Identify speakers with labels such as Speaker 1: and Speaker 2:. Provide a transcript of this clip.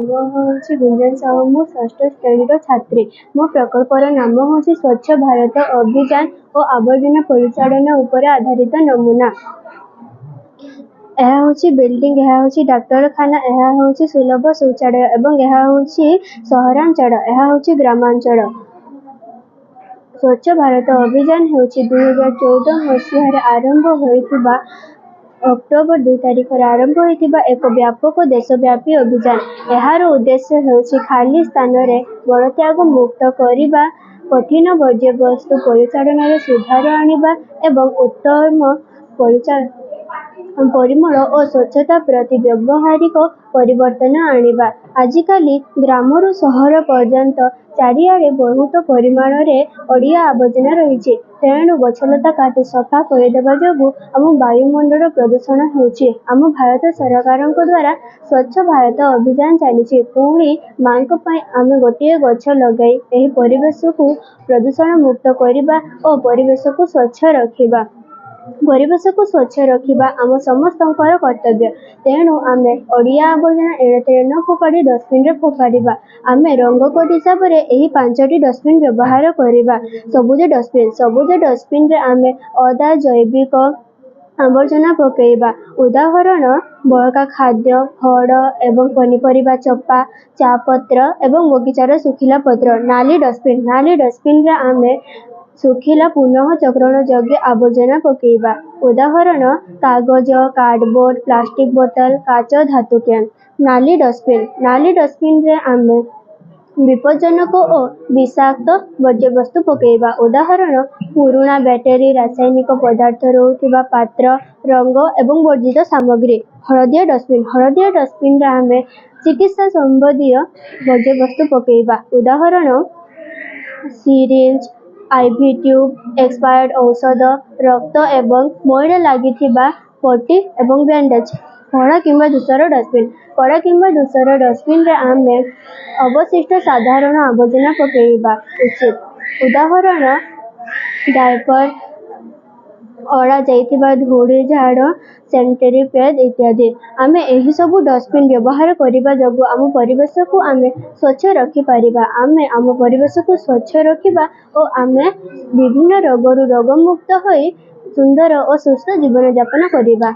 Speaker 1: नाम हूँ गुंजन साहू। मु षष्ठ श्रेणी छात्री। मो प्रकल्पर नाम हूँ स्वच्छ भारत अभियान और आवर्जना परिचालन उपर आधारित नमूना। यह हूँ बिल्डिंग, यह हूँ डाक्तरखाना, यह हूँ सुलभ शौचालय एवं यह हूँ सहरांचल, यह हूँ ग्रामांचल। स्वच्छ भारत अभियान हूँ 2014 मसीह आरंभ होइथिबा अक्टोबर 2 तारिख आरंभ होइथिबा एक व्यापक देशव्यापी अभियान। यार उद्देश्य हूँ खाली स्थान में मलत्याग मुक्त करने, कठिन वर्ज्यवस्तु परिचालन सुधार आनिबा एवं उत्तम परिमल और स्वच्छता प्रति व्यावहारिक परिवर्तन आनिबा। आजिकाली ग्रामरू सहर पर्यंत चारिआडे बहुत परिमाण रे अड़िया आवर्जना रही। तेणु गछलता काटी सफा करदेवा जोगु आम वायुमंडल प्रदूषण होउछि। आम भारत सरकार द्वारा स्वच्छ भारत अभियान चली। पुणी मांक पई आम गोटे गछ लगाई एही परिवेश को प्रदूषण मुक्त करबा और परिवेश को स्वच्छ रखिबा। परिवेश को स्वच्छ रखिबा आम समस्तंकर कर्तव्य। तेणु आमे अड़िया आवर्जना एड़े तेड़े न फोपाड़ी डस्टबिन रे फोपाड़िबा। आमे रंगकोड हिसाब रे एही 5टी डस्टबिन व्यवहार करिबा। सबुज डस्टबिन रे आमे अदा जैविक आवर्जना पकेइबा। उदाहरण बळका खाद्य, फल एवं पनीपरिबा चोपा, चा पत्र एवं बगीचार सुखिला पत्र। नाली डस्टबिन रे आमे सुखिला पुनः चक्रण योग्य आवर्जना पकेइबा। उदाहरण कागज, कार्डबोर्ड, प्लास्टिक बोतल, काच, धातु कैन। नाली डस्टबिन रे आमे विपज्जनक और विषाक्त वर्ज्यवस्तु पकेइबा। उदाहरण पुराना बैटरी, रासायनिक पदार्थ रहुथिबा पात्र, रंग एवं वर्जित सामग्री। हलदिया डस्टबिन रे आमे चिकित्सा संबंधी वर्ज्यवस्तु पकेइबा। उदाहरण सिरिंज, आईवी ट्यूब, एक्सपायर्ड औषध, रक्त एवं मैला लागिथिबा पट्टी एवं बैंडेज। कड़ा किंबा धूसर डस्टबिन रे आमे अवशिष्ट साधारण आवर्जना पकेइबा उचित। उदाहरण डायपर, अड़ा जाइथिबा धूली झाड़, सैनिटरी पैड इत्यादि। आमे एही सबु डस्टबिन व्यवहार करिबा जगु आम परिवेश को आमे स्वच्छ रखि पारिबा। आमे आम परिवेश को स्वच्छ रखिबा और आमे विभिन्न रोगरु रोगमुक्त होई सुंदर और सुस्थ जीवन यापन करिबा।